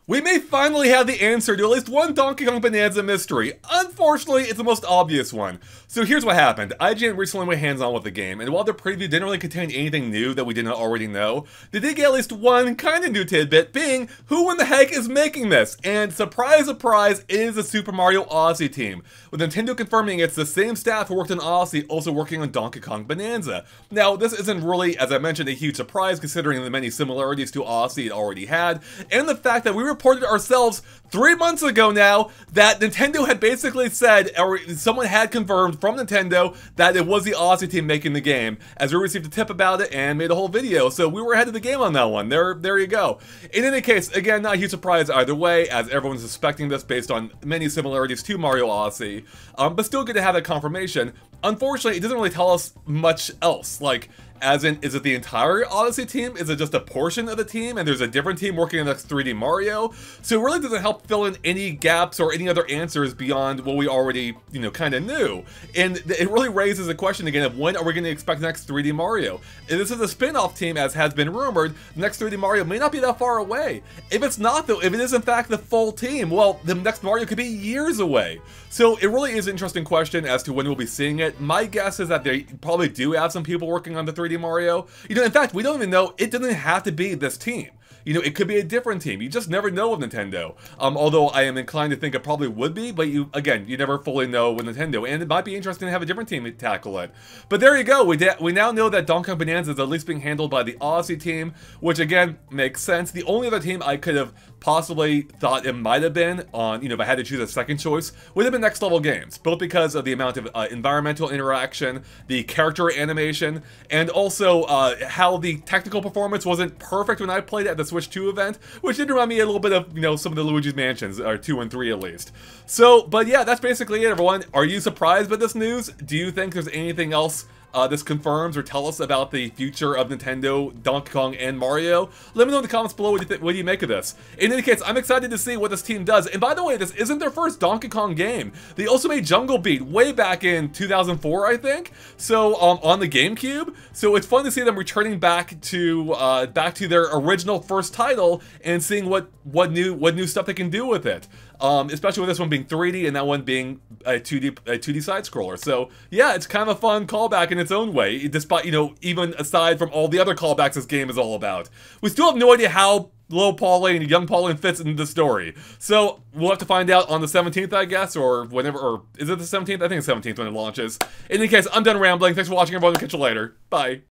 We may finally have the answer to at least one Donkey Kong Bananza mystery. Unfortunately, it's the most obvious one. So here's what happened. IGN recently went hands-on with the game, and while their preview didn't really contain anything new that we didn't already know, they did get at least one kinda new tidbit, being who in the heck is making this? And surprise, surprise, it is the Super Mario Odyssey team, with Nintendo confirming it's the same staff who worked on Odyssey also working on Donkey Kong Bananza. Now, this isn't really, as I mentioned, a huge surprise considering the many similarities to Odyssey it already had, and the fact that we reported ourselves 3 months ago now that Nintendo had basically said, or someone had confirmed from Nintendo that it was the Odyssey team making the game, as we received a tip about it and made a whole video, so we were ahead of the game on that one. There you go. In any case, again, not a huge surprise either way, as everyone's suspecting this based on many similarities to Mario Odyssey, but still good to have that confirmation. Unfortunately, it doesn't really tell us much else, like, as in, is it the entire Odyssey team? Is it just a portion of the team, and there's a different team working on the next 3D Mario? So it really doesn't help fill in any gaps or any other answers beyond what we already, kind of knew. And it really raises a question again of when are we going to expect the next 3D Mario? If this is a spin-off team, as has been rumored, the next 3D Mario may not be that far away. If it's not, though, if it is in fact the full team, well, the next Mario could be years away. So it really is an interesting question as to when we'll be seeing it. My guess is that they probably do have some people working on the 3D Mario. In fact, we don't even know. It doesn't have to be this team. It could be a different team. You just never know with Nintendo. Although I am inclined to think it probably would be, but you never fully know with Nintendo, and it might be interesting to have a different team tackle it. But there you go. We now know that Donkey Kong Bananza is at least being handled by the Odyssey team, which again makes sense. The only other team I could have possibly thought it might have been on, if I had to choose a second choice, would have been Next Level Games, both because of the amount of environmental interaction, the character animation, and also how the technical performance wasn't perfect when I played it at the Switch 2 event, which did remind me a little bit of, some of the Luigi's Mansions, or 2 and 3 at least. So, but yeah, that's basically it, everyone. Are you surprised by this news? Do you think there's anything else this confirms or tell us about the future of Nintendo, Donkey Kong, and Mario? Let me know in the comments below what do you make of this. In any case, I'm excited to see what this team does. And by the way, this isn't their first Donkey Kong game. They also made Jungle Beat way back in 2004, I think. So on the GameCube. So it's fun to see them returning back to their original first title and seeing what new stuff they can do with it. Especially with this one being 3D and that one being a 2D side scroller. So yeah, it's kind of a fun callback in its own way, despite, even aside from all the other callbacks this game is all about. We still have no idea how Little Pauline and Young Pauline fits into the story. So we'll have to find out on the 17th, I guess, or whenever, or is it the 17th? I think it's 17th when it launches. In any case, I'm done rambling. Thanks for watching, everyone. I'll catch you later. Bye.